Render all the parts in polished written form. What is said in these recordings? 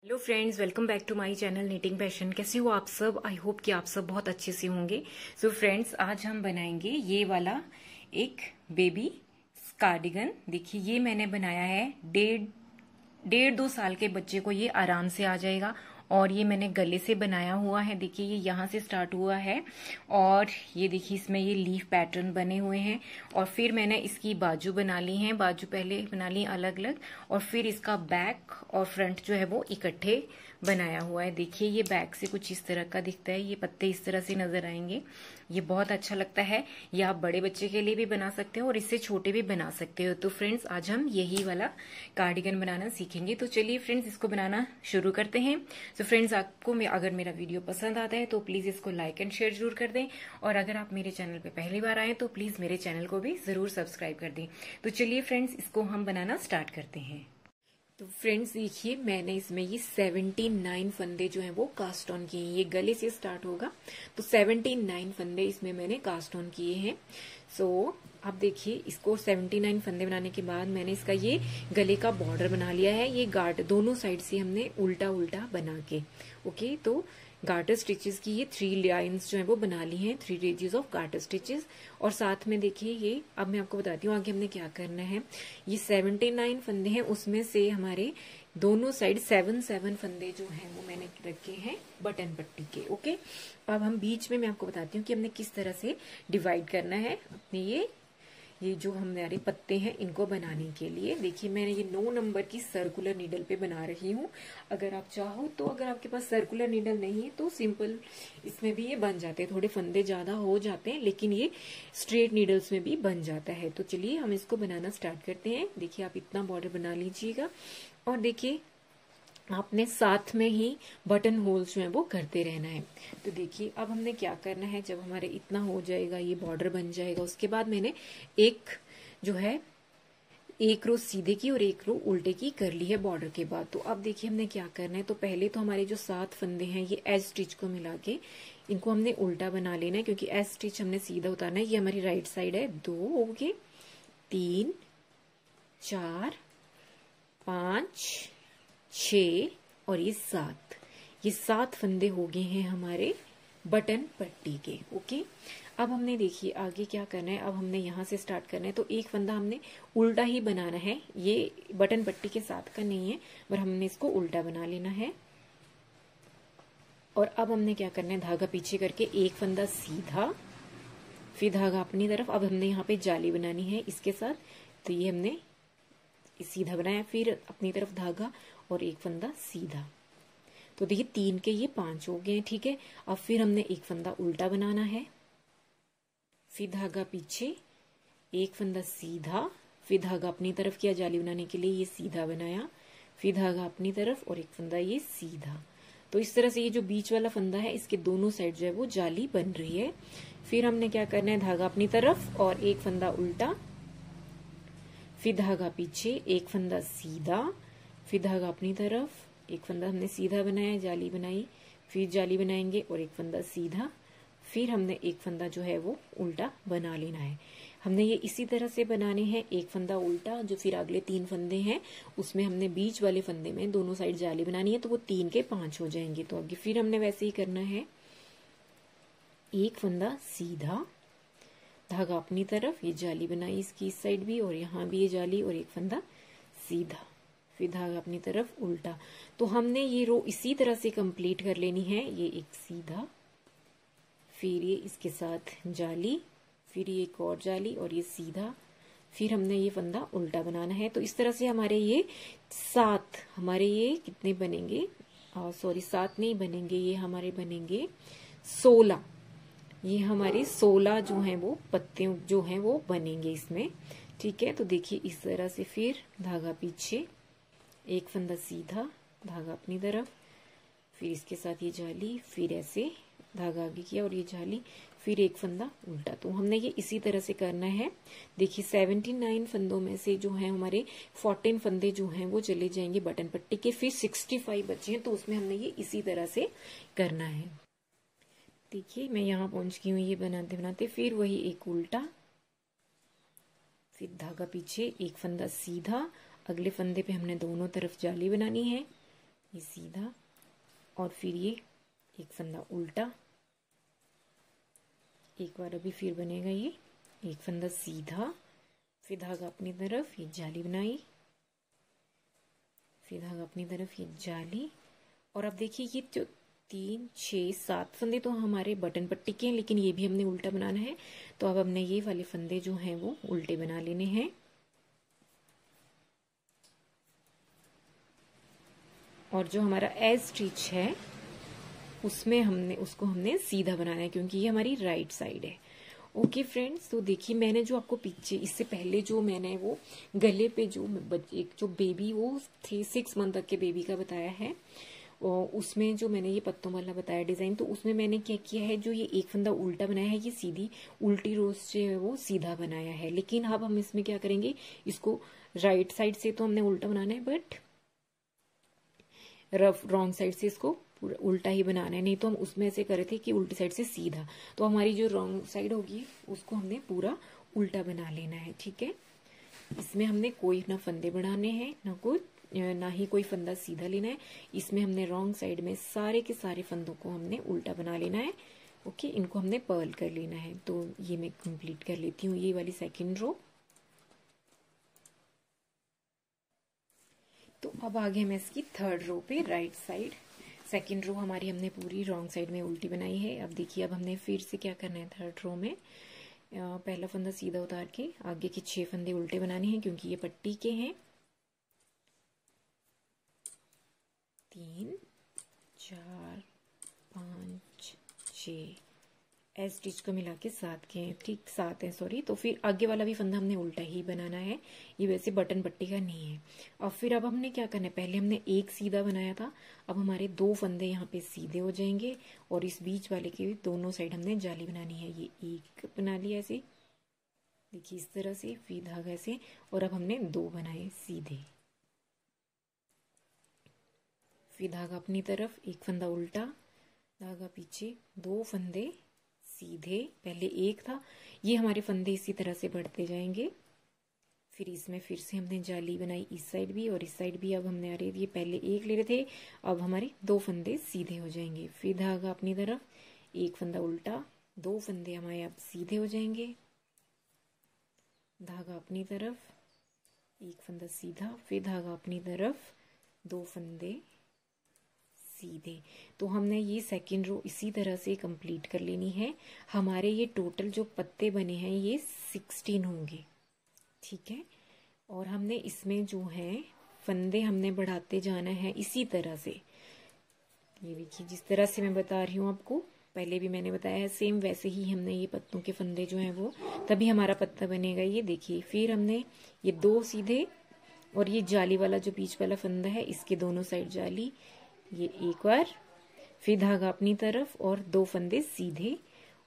Hello friends, welcome back to my channel knitting passion. कैसे हो आप सब? आई होप कि आप सब बहुत अच्छे से होंगे। सो फ्रेंड्स, आज हम बनाएंगे ये वाला एक बेबी कार्डिगन। देखिए, ये मैंने बनाया है डेढ़ दो साल के बच्चे को ये आराम से आ जाएगा। और ये मैंने गले से बनाया हुआ है। देखिए, ये यहाँ से स्टार्ट हुआ है और ये देखिए इसमें ये लीफ पैटर्न बने हुए हैं। और फिर मैंने इसकी बाजू बना ली है, बाजू पहले बना ली अलग अलग, और फिर इसका बैक और फ्रंट जो है वो इकट्ठे बनाया हुआ है। देखिए, ये बैक से कुछ इस तरह का दिखता है। ये पत्ते इस तरह से नजर आएंगे। ये बहुत अच्छा लगता है। ये आप बड़े बच्चे के लिए भी बना सकते हो और इससे छोटे भी बना सकते हो। तो फ्रेंड्स, आज हम यही वाला कार्डिगन बनाना सीखेंगे। तो चलिए फ्रेंड्स, इसको बनाना शुरू करते हैं। तो फ्रेंड्स, आपको अगर मेरा वीडियो पसंद आता है तो प्लीज इसको लाइक एंड शेयर जरूर कर दें। और अगर आप मेरे चैनल पे पहली बार आए तो प्लीज मेरे चैनल को भी जरूर सब्सक्राइब कर दें। तो चलिए फ्रेंड्स, इसको हम बनाना स्टार्ट करते हैं। तो फ्रेंड्स देखिए, मैंने इसमें ये 79 फंदे जो हैं वो कास्ट ऑन किए हैं। ये गले से स्टार्ट होगा, तो 79 फंदे इसमें मैंने कास्ट ऑन किए हैं। सो अब देखिए, इसको 79 फंदे बनाने के बाद मैंने इसका ये गले का बॉर्डर बना लिया है। ये गार्ड दोनों साइड से हमने उल्टा उल्टा बना के, ओके, तो गार्टर स्टिचेस की ये 3 लाइन्स जो है वो बना ली हैं, 3 रेंजेस ऑफ गार्टर स्टिचेस। और साथ में देखिए, ये अब मैं आपको बताती हूँ आगे हमने क्या करना है। ये 79 फंदे हैं, उसमें से हमारे दोनों साइड 7 फंदे जो हैं वो मैंने रखे हैं बटन पट्टी के, ओके। अब हम बीच में मैं आपको बताती हूँ कि हमने किस तरह से डिवाइड करना है अपने ये जो हमारे पत्ते हैं इनको बनाने के लिए। देखिए, मैंने ये 9 नंबर की सर्कुलर नीडल पे बना रही हूँ। अगर आप चाहो तो, अगर आपके पास सर्कुलर नीडल नहीं है तो सिंपल इसमें भी ये बन जाते हैं। थोड़े फंदे ज्यादा हो जाते हैं, लेकिन ये स्ट्रेट नीडल्स में भी बन जाता है। तो चलिए हम इसको बनाना स्टार्ट करते हैं। देखिए, आप इतना बॉर्डर बना लीजिएगा और देखिए आपने साथ में ही बटन होल्स जो है वो करते रहना है। तो देखिए, अब हमने क्या करना है, जब हमारे इतना हो जाएगा, ये बॉर्डर बन जाएगा, उसके बाद मैंने एक जो है एक रो सीधे की और एक रो उल्टे की कर ली है बॉर्डर के बाद। तो अब देखिए हमने क्या करना है। तो पहले तो हमारे जो 7 फंदे हैं, ये एज स्टिच को मिला के इनको हमने उल्टा बना लेना है, क्योंकि एज स्टिच हमने सीधा उतारना है। ये हमारी राइट साइड है। 2 हो गए, 3, 4, 5, 6 और ये 7। ये 7 फंदे हो गए हैं हमारे बटन पट्टी के, ओके। अब हमने देखिए आगे क्या करना है। अब हमने यहाँ से स्टार्ट करना है, तो एक फंदा हमने उल्टा ही बनाना है। ये बटन पट्टी के साथ का नहीं है, पर हमने इसको उल्टा बना लेना है। और अब हमने क्या करना है, धागा पीछे करके एक फंदा सीधा, फिर धागा अपनी तरफ। अब हमने यहाँ पे जाली बनानी है इसके साथ, तो ये हमने सीधा बनाया, फिर अपनी तरफ धागा और एक फंदा सीधा। तो देखिए 3 के ये 5 हो गए, ठीक है। अब फिर हमने एक फंदा उल्टा बनाना है, फिर धागा पीछे, एक फंदा सीधा, फिर धागा अपनी तरफ किया जाली बनाने के लिए, ये सीधा बनाया, फिर धागा अपनी तरफ और एक फंदा ये सीधा। तो इस तरह से ये जो बीच वाला फंदा है, इसके दोनों साइड जो है वो जाली बन रही है। फिर हमने क्या करना है, धागा अपनी तरफ और एक फंदा उल्टा, फिर धागा पीछे, एक फंदा सीधा, फिर धागा अपनी तरफ, एक फंदा हमने सीधा बनाया, जाली बनाई, फिर जाली बनाएंगे और एक फंदा सीधा, फिर हमने एक फंदा जो है वो उल्टा बना लेना है। हमने ये इसी तरह से बनाने हैं, एक फंदा उल्टा, जो फिर अगले 3 फंदे हैं उसमें हमने बीच वाले फंदे में दोनों साइड जाली बनानी है, तो वो 3 के 5 हो जाएंगे। तो आगे फिर हमने वैसे ही करना है, एक फंदा सीधा, धागा अपनी तरफ, ये जाली बनाई इसकी इस साइड भी और यहाँ भी ये जाली, और एक फंदा सीधा, फिर धागा अपनी तरफ उल्टा। तो हमने ये रो इसी तरह से कंप्लीट कर लेनी है। ये एक सीधा, फिर ये इसके साथ जाली, फिर ये एक और जाली और ये सीधा, फिर हमने ये फंदा उल्टा बनाना है। तो इस तरह से हमारे ये 7, हमारे ये कितने बनेंगे, सॉरी 7 नहीं बनेंगे, ये हमारे बनेंगे 16। ये हमारे 16 जो हैं वो पत्ते जो हैं वो बनेंगे इसमें, ठीक है। तो देखिए इस तरह से, फिर धागा पीछे, एक फंदा सीधा, धागा अपनी तरफ, फिर इसके साथ ये जाली, फिर ऐसे धागा आगे किया और ये जाली, फिर एक फंदा उल्टा। तो हमने ये इसी तरह से करना है। देखिए 79 फंदों में से जो है हमारे 14 फंदे जो हैं वो चले जाएंगे बटन पट्टी के, फिर 65 बचे हैं, तो उसमें हमने ये इसी तरह से करना है। देखिए मैं यहाँ पहुंच गई हूँ ये बनाते बनाते। फिर वही एक उल्टा, फिर धागा पीछे, एक फंदा सीधा, अगले फंदे पे हमने दोनों तरफ जाली बनानी है, ये सीधा, और फिर ये एक फंदा उल्टा, एक बार अभी फिर बनेगा ये एक फंदा सीधा, फिर धागा अपनी तरफ, ये जाली बनाई, फिर धागा अपनी तरफ, ये जाली। और अब देखिए ये जो 3, 6, 7 फंदे तो हमारे बटन पट्टी के हैं, लेकिन ये भी हमने उल्टा बनाना है। तो अब हमने ये वाले फंदे जो हैं वो उल्टे बना लेने हैं। और जो हमारा एज स्टिच है उसमें उसको हमने सीधा बनाना है, क्योंकि ये हमारी राइट साइड है। ओके फ्रेंड्स, तो देखिए मैंने जो आपको पीछे इससे पहले जो मैंने वो गले पे जो एक जो बेबी वो 6 मंथ तक के बेबी का बताया है, और उसमें जो मैंने ये पत्तों वाला बताया डिजाइन, तो उसमें मैंने क्या किया है, जो ये एक फंदा उल्टा बनाया है ये सीधी उल्टी रोज से वो सीधा बनाया है। लेकिन अब हम इसमें क्या करेंगे, इसको राइट साइड से तो हमने उल्टा बनाना है, बट रॉन्ग साइड से इसको उल्टा ही बनाना है। नहीं तो हम उसमें ऐसे करे थे कि उल्टी साइड से सीधा, तो हमारी जो रॉन्ग साइड होगी उसको हमने पूरा उल्टा बना लेना है। ठीक है, इसमें हमने कोई ना फंदे बढ़ाने हैं ना ही कोई फंदा सीधा लेना है। इसमें हमने रॉन्ग साइड में सारे के सारे फंदों को हमने उल्टा बना लेना है। ओके, इनको हमने पर्ल कर लेना है। तो ये मैं कंप्लीट कर लेती हूँ, ये वाली सेकेंड रो। तो अब आगे हम इसकी थर्ड रो पे राइट साइड, सेकेंड रो हमारी हमने पूरी रॉन्ग साइड में उल्टी बनाई है। अब देखिए अब हमने फिर से क्या करना है, थर्ड रो में पहला फंदा सीधा उतार के आगे के 6 फंदे उल्टे बनाने हैं, क्योंकि ये पट्टी के हैं। 3, 4, 5, 6 एज स्टिच को मिला के 7 के हैं, ठीक 7 है, सॉरी। तो फिर आगे वाला भी फंदा हमने उल्टा ही बनाना है, ये वैसे बटन पट्टी का नहीं है। और फिर अब हमने क्या करना है, पहले हमने एक सीधा बनाया था, अब हमारे 2 फंदे यहाँ पे सीधे हो जाएंगे, और इस बीच वाले के भी दोनों साइड हमने जाली बनानी है। ये एक बना लिया ऐसे, देखिए इस तरह से, फिर धागा ऐसे, और अब हमने 2 बनाए सीधे, फिर धागा अपनी तरफ, एक फंदा उल्टा, धागा पीछे, 2 फंदे सीधे, पहले एक था, ये हमारे फंदे इसी तरह से बढ़ते जाएंगे। फिर इसमें फिर से हमने जाली बनाई इस साइड भी और इस साइड भी। अब हमने ये पहले एक ले रहे थे, अब हमारे 2 फंदे सीधे हो जाएंगे, फिर धागा अपनी तरफ, एक फंदा उल्टा, 2 फंदे हमारे अब सीधे हो जाएंगे, धागा अपनी तरफ, एक फंदा सीधा, फिर धागा अपनी तरफ, 2 फंदे सीधे। तो हमने ये सेकेंड रो इसी तरह से कंप्लीट कर लेनी है। हमारे ये टोटल जो पत्ते बने हैं ये 16 होंगे, ठीक है। और हमने इसमें जो है फंदे हमने बढ़ाते जाना है इसी तरह से। ये देखिए जिस तरह से मैं बता रही हूँ आपको, पहले भी मैंने बताया है, सेम वैसे ही हमने ये पत्तों के फंदे जो हैं वो, तभी हमारा पत्ता बनेगा। ये देखिए, फिर हमने ये 2 सीधे, और ये जाली वाला जो बीच वाला फंदा है इसके दोनों साइड जाली, ये एक बार, फिर धागा अपनी तरफ और 2 फंदे सीधे,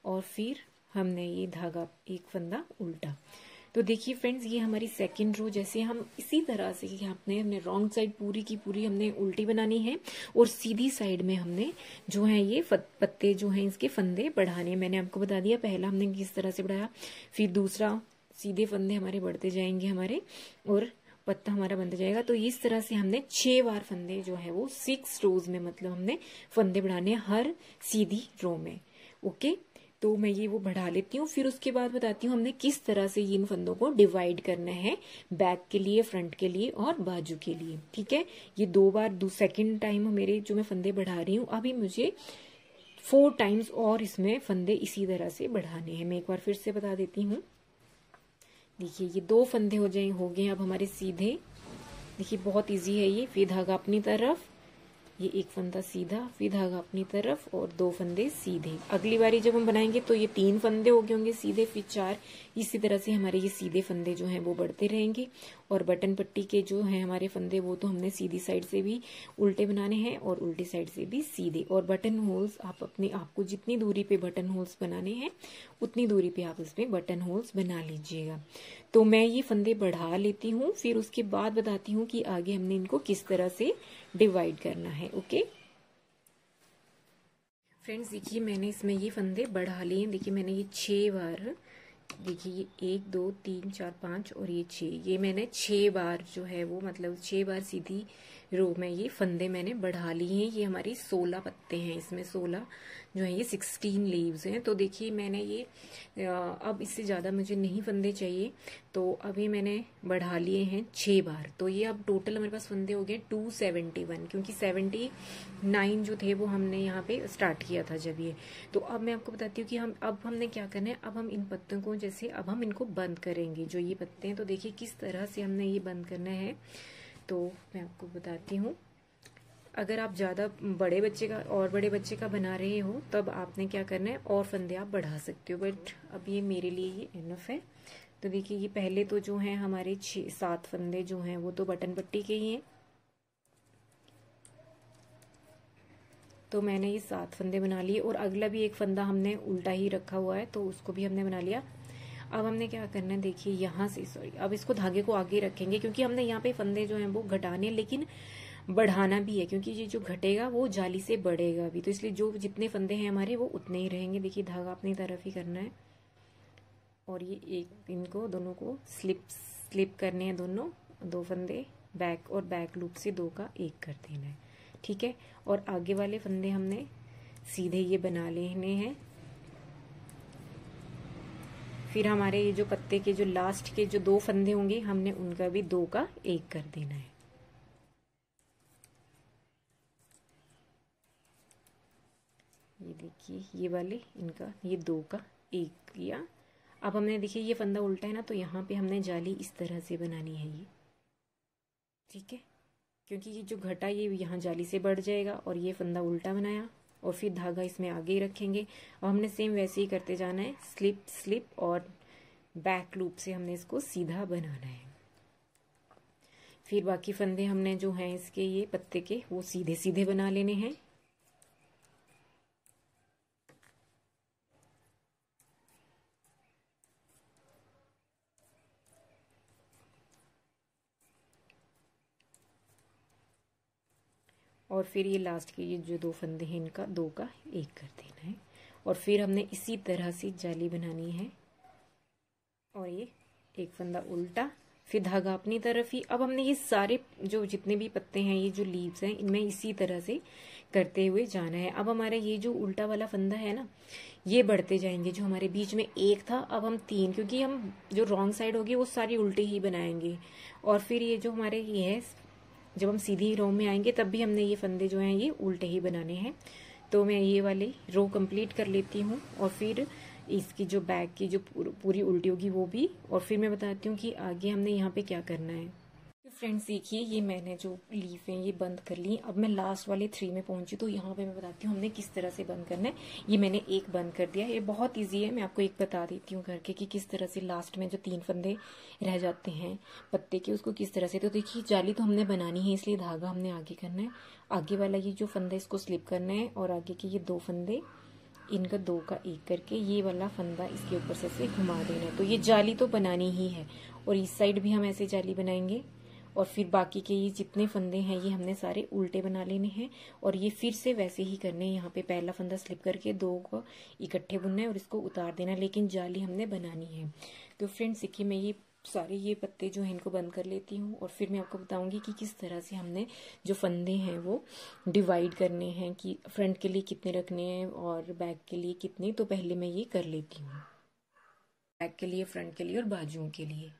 और फिर हमने ये धागा एक फंदा उल्टा। तो देखिए फ्रेंड्स, ये हमारी सेकंड रो, जैसे हम इसी तरह से हमने रॉन्ग साइड पूरी की पूरी हमने उल्टी बनानी है, और सीधी साइड में हमने जो है ये पत्ते जो हैं इसके फंदे बढ़ाने। मैंने आपको बता दिया पहला हमने किस तरह से बढ़ाया, फिर दूसरा सीधे फंदे हमारे बढ़ते जाएंगे हमारे, और पत्ता हमारा बनता जाएगा। तो इस तरह से हमने 6 बार फंदे जो है वो 6 रोज में, मतलब हमने फंदे बढ़ाने हर सीधी रो में। ओके, तो मैं ये वो बढ़ा लेती हूँ, फिर उसके बाद बताती हूँ हमने किस तरह से इन फंदों को डिवाइड करना है, बैक के लिए, फ्रंट के लिए और बाजू के लिए। ठीक है, ये 2 बार सेकेंड टाइम मेरे जो मैं फंदे बढ़ा रही हूँ, अभी मुझे 4 टाइम्स और इसमें फंदे इसी तरह से बढ़ाने हैं। मैं एक बार फिर से बता देती हूँ। देखिए ये 2 फंदे हो गए अब हमारे सीधे। देखिए बहुत इजी है ये। फिर धागा अपनी तरफ, ये एक फंदा सीधा, फिर धागा अपनी तरफ और 2 फंदे सीधे। अगली बारी जब हम बनाएंगे तो ये 3 फंदे हो गए होंगे सीधे, फिर 4। इसी तरह से हमारे ये सीधे फंदे जो हैं वो बढ़ते रहेंगे। और बटन पट्टी के जो हैं हमारे फंदे, वो तो हमने सीधी साइड से भी उल्टे बनाने हैं और उल्टी साइड से भी सीधे। और बटन होल्स आपको जितनी दूरी पे बटन होल्स बनाने हैं उतनी दूरी पे आप इसमें बटन होल्स बना लीजिएगा। तो मैं ये फंदे बढ़ा लेती हूँ, फिर उसके बाद बताती हूँ कि आगे हमने इनको किस तरह से डिवाइड करना है। ओके फ्रेंड्स, देखिए मैंने इसमें ये फंदे बढ़ा लिए। देखिए मैंने ये 6 बार, देखिए ये 1 2 3 4 5 और ये 6, ये मैंने 6 बार जो है वो, मतलब 6 बार सीधी रो में ये फंदे मैंने बढ़ा लिए हैं। ये हमारी 16 पत्ते हैं, इसमें 16 जो है ये 16 लीव्स हैं। तो देखिए मैंने ये अब इससे ज़्यादा मुझे नहीं फंदे चाहिए, तो अभी मैंने बढ़ा लिए हैं 6 बार। तो ये अब टोटल हमारे पास फंदे हो गए 271, क्योंकि 79 जो थे वो हमने यहाँ पे स्टार्ट किया था जब ये। तो अब मैं आपको बताती हूँ कि अब हमने क्या करना है। अब हम इन पत्तों को जैसे अब हम इनको बंद करेंगे, जो ये पत्ते हैं। तो देखिए किस तरह से हमने ये बंद करना है, तो मैं आपको बताती हूँ। अगर आप ज़्यादा बड़े बच्चे का बना रहे हो तब आपने क्या करना है, और फंदे आप बढ़ा सकते हो, बट अब ये मेरे लिए ये इनफ है। तो देखिए ये पहले तो जो है हमारे 6-7 फंदे जो हैं वो तो बटन पट्टी के ही हैं। तो मैंने ये 7 फंदे बना लिए, और अगला भी एक फंदा हमने उल्टा ही रखा हुआ है, तो उसको भी हमने बना लिया। अब हमने क्या करना है, देखिए यहाँ से अब इसको धागे को आगे रखेंगे, क्योंकि हमने यहाँ पे फंदे जो हैं वो घटाने लेकिन बढ़ाना भी है, क्योंकि ये जो घटेगा वो जाली से बढ़ेगा भी। तो इसलिए जो जितने फंदे हैं हमारे वो उतने ही रहेंगे। देखिए धागा अपनी तरफ ही करना है, और ये एक इनको दोनों को स्लिप करने हैं, दोनों 2 फंदे बैक और बैक लूप से 2 का 1 कर देना है, ठीक है। और आगे वाले फंदे हमने सीधे ये बना लेने हैं। फिर हमारे ये जो पत्ते के जो लास्ट के जो 2 फंदे होंगे हमने उनका भी 2 का 1 कर देना है। ये देखिए ये वाले इनका ये 2 का 1 किया। अब हमने देखिए ये फंदा उल्टा है ना, तो यहाँ पे हमने जाली इस तरह से बनानी है ये, ठीक है। क्योंकि ये जो घटा ये यहाँ जाली से बढ़ जाएगा, और ये फंदा उल्टा बनाया और फिर धागा इसमें आगे ही रखेंगे। और हमने सेम वैसे ही करते जाना है, स्लिप स्लिप और बैक लूप से हमने इसको सीधा बनाना है। फिर बाकी फंदे हमने जो हैं इसके ये पत्ते के वो सीधे सीधे बना लेने हैं। और फिर ये लास्ट के ये जो 2 फंदे हैं इनका 2 का 1 कर देना है। और फिर हमने इसी तरह से जाली बनानी है, और ये एक फंदा उल्टा, फिर धागा अपनी तरफ ही। अब हमने ये सारे जो जितने भी पत्ते हैं ये जो लीव्स हैं इनमें इसी तरह से करते हुए जाना है। अब हमारा ये जो उल्टा वाला फंदा है ना, ये बढ़ते जाएंगे। जो हमारे बीच में 1 था अब हम 3, क्योंकि हम जो रॉन्ग साइड होगी वो सारी उल्टी ही बनाएंगे। और फिर ये जो हमारे ये है, जब हम सीधी रो में आएंगे तब भी हमने ये फंदे जो हैं ये उल्टे ही बनाने हैं। तो मैं ये वाली रो कंप्लीट कर लेती हूँ, और फिर इसकी जो बैक की जो पूरी उल्टी होगी वो भी, और फिर मैं बताती हूँ कि आगे हमने यहाँ पे क्या करना है। तो फ्रेंड्स देखिए ये मैंने जो लीफ है ये बंद कर ली। अब मैं लास्ट वाले 3 में पहुंची, तो यहाँ पे मैं बताती हूँ हमने किस तरह से बंद करना है। ये मैंने एक बंद कर दिया, ये बहुत इजी है। मैं आपको एक बता देती हूँ करके कि किस तरह से लास्ट में जो 3 फंदे रह जाते हैं पत्ते के उसको किस तरह से। तो देखिए जाली तो हमने बनानी है, इसलिए धागा हमने आगे करना है। आगे वाला ये जो फंदा इसको स्लिप करना है, और आगे के ये 2 फंदे इनका 2 का 1 करके ये वाला फंदा इसके ऊपर से घुमा देना है। तो ये जाली तो बनानी ही है, और इस साइड भी हम ऐसे जाली बनाएंगे। और फिर बाकी के ये जितने फंदे हैं ये हमने सारे उल्टे बना लेने हैं, और ये फिर से वैसे ही करने हैं। यहाँ पे पहला फंदा स्लिप करके 2 को इकट्ठे बुनना है और इसको उतार देना है, लेकिन जाली हमने बनानी है। तो फ्रेंड्स देखिए मैं ये सारे ये पत्ते जो हैं इनको बंद कर लेती हूँ, और फिर मैं आपको बताऊंगी कि किस तरह से हमने जो फंदे हैं वो डिवाइड करने हैं, कि फ्रंट के लिए कितने रखने हैं और बैक के लिए कितने। तो पहले मैं ये कर लेती हूँ, बैक के लिए, फ्रंट के लिए और बाजुओं के लिए।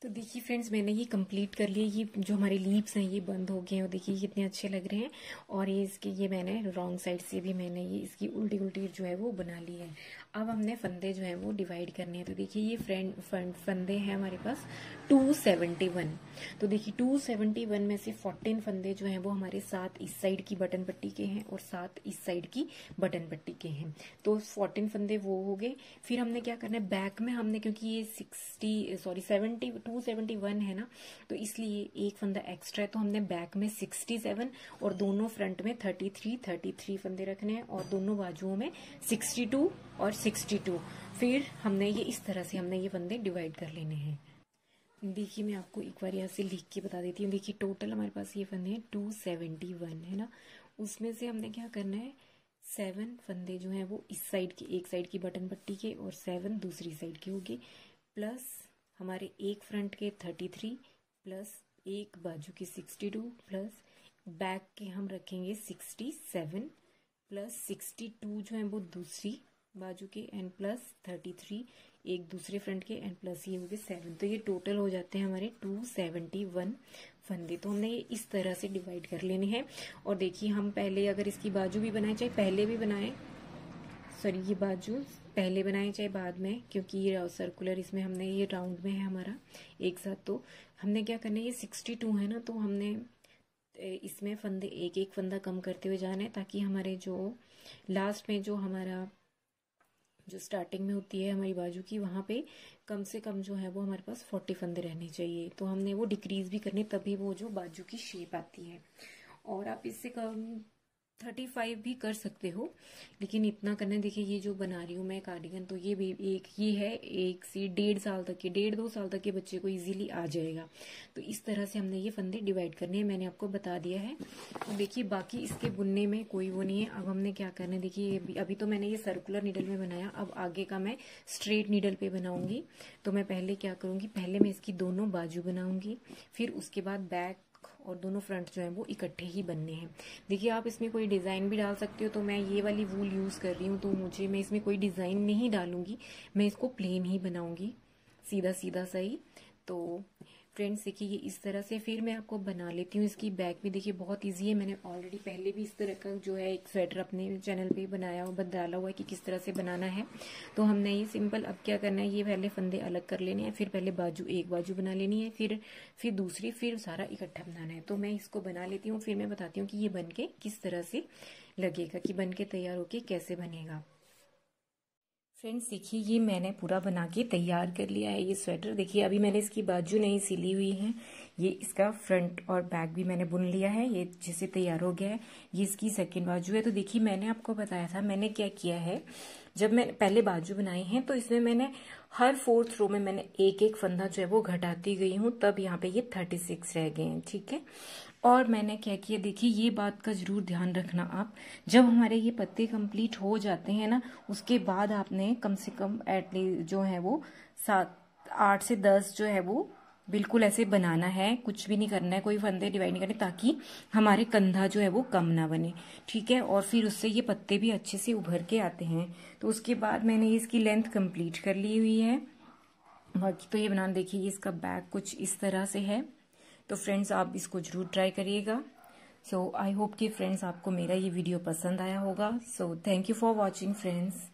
तो देखिए फ्रेंड्स मैंने ये कंप्लीट कर लिया। ये जो हमारे लीव्स हैं ये बंद हो गए हैं, और देखिए कितने अच्छे लग रहे हैं। और ये इसके ये मैंने रॉन्ग साइड से भी मैंने ये इसकी उल्टी उल्टी जो है वो बना ली है। अब हमने फंदे जो हैं वो डिवाइड करने हैं। तो देखिए ये फंदे हैं हमारे पास 271। तो देखिए 271 में से 14 फंदे जो हैं वो हमारे 7 इस साइड की बटन पट्टी के हैं और 7 इस साइड की बटन पट्टी के हैं। तो 14 फंदे वो हो गए। फिर हमने क्या करना है, बैक में हमने, क्योंकि ये 271 है ना, तो इसलिए एक फंदा एक्स्ट्रा है, तो हमने बैक में 67 और दोनों फ्रंट में 33 फंदे रखने हैं, और दोनों बाजुओं में 62 और 62। फिर हमने ये इस तरह से हमने ये फंदे डिवाइड कर लेने हैं। देखिए मैं आपको एक बार यहाँ से लिख के बता देती हूँ। देखिए टोटल हमारे पास ये फंदे हैं 271 है ना, उसमें से हमने क्या करना है, 7 फंदे जो हैं वो इस साइड की, एक साइड की बटन पट्टी के, और 7 दूसरी साइड के होंगे, प्लस हमारे एक फ्रंट के 33, प्लस एक बाजू की 62 प्लस बैक के हम रखेंगे 67 प्लस 62 जो है वो दूसरी बाजू के एंड प्लस 33 एक दूसरे फ्रंट के एंड प्लस ये हो गए 7। तो ये टोटल हो जाते हैं हमारे 271 फंदे। तो हमने ये इस तरह से डिवाइड कर लेने हैं। और देखिए हम पहले अगर इसकी बाजू भी बनाए चाहे पहले भी बनाए, सॉरी ये बाजू पहले बनाए चाहे बाद में, क्योंकि ये सर्कुलर इसमें हमने ये राउंड में है हमारा एक साथ। तो हमने क्या करना है, ये 62 है ना, तो हमने इसमें फंदे एक एक फंदा कम करते हुए जाना है, ताकि हमारे जो लास्ट में जो हमारा जो स्टार्टिंग में होती है हमारी बाजू की, वहां पे कम से कम जो है वो हमारे पास 40 फंदे रहने चाहिए। तो हमने वो डिक्रीज भी करने, तभी वो जो बाजू की शेप आती है। और आप इससे कम 35 भी कर सकते हो, लेकिन इतना करना। देखिए ये जो बना रही हूँ मैं कार्डिगन, तो ये भी एक ही है, 1 से 1.5 साल तक के, 1.5-2 साल तक के बच्चे को इजीली आ जाएगा। तो इस तरह से हमने ये फंदे डिवाइड करने हैं, मैंने आपको बता दिया है। देखिए बाकी इसके बुनने में कोई वो नहीं है। अब हमने क्या करना है, देखिए अभी तो मैंने ये सर्कुलर नीडल में बनाया, अब आगे का मैं स्ट्रेट नीडल पे बनाऊंगी। तो मैं पहले क्या करूंगी, पहले मैं इसकी दोनों बाजू बनाऊंगी, फिर उसके बाद बैक और दोनों फ्रंट जो है वो इकट्ठे ही बनने हैं। देखिए आप इसमें कोई डिजाइन भी डाल सकते हो, तो मैं ये वाली वूल यूज कर रही हूँ, तो मैं इसमें कोई डिजाइन नहीं डालूंगी, मैं इसको प्लेन ही बनाऊंगी, सीधा सीधा सही। तो फ्रेंड्स देखिए ये इस तरह से फिर मैं आपको बना लेती हूँ। इसकी बैक भी देखिए बहुत इजी है, मैंने ऑलरेडी पहले भी इस तरह का जो है एक स्वेटर अपने चैनल पे बनाया हुआ, डाला हुआ है कि किस तरह से बनाना है। तो हमने ये सिंपल अब क्या करना है, ये पहले फंदे अलग कर लेने हैं, फिर पहले बाजू एक बाजू बना लेनी है, फिर दूसरी, फिर सारा इकट्ठा बनाना है। तो मैं इसको बना लेती हूँ, फिर मैं बताती हूँ कि ये बन के किस तरह से लगेगा, कि बन के तैयार होके कैसे बनेगा। फ्रेंड्स देखिए ये मैंने पूरा बना के तैयार कर लिया है ये स्वेटर। देखिए अभी मैंने इसकी बाजू नहीं सिली हुई है, ये इसका फ्रंट और बैक भी मैंने बुन लिया है, ये जिसे तैयार हो गया है। ये इसकी सेकंड बाजू है। तो देखिए मैंने आपको बताया था, मैंने क्या किया है, जब मैं पहले बाजू बनाई है तो इसमें मैंने हर 4th रो में मैंने एक एक फंदा जो है वो घटाती गई हूँ, तब यहाँ पे ये 36 रह गए हैं, ठीक है। और मैंने क्या किया, देखिए ये बात का जरूर ध्यान रखना आप, जब हमारे ये पत्ते कंप्लीट हो जाते हैं ना, उसके बाद आपने कम से कम एटलीस्ट जो है वो 8 से 10 जो है वो बिल्कुल ऐसे बनाना है, कुछ भी नहीं करना है, कोई फंदे डिवाइड नहीं करने, ताकि हमारे कंधा जो है वो कम ना बने, ठीक है। और फिर उससे ये पत्ते भी अच्छे से उभर के आते हैं। तो उसके बाद मैंने इसकी लेंथ कंप्लीट कर ली हुई है। बाकी तो ये बनाना, देखिए इसका बैक कुछ इस तरह से है। तो फ्रेंड्स आप इसको जरूर ट्राई करिएगा। सो आई होप कि फ्रेंड्स आपको मेरा ये वीडियो पसंद आया होगा। So thank you for watching friends.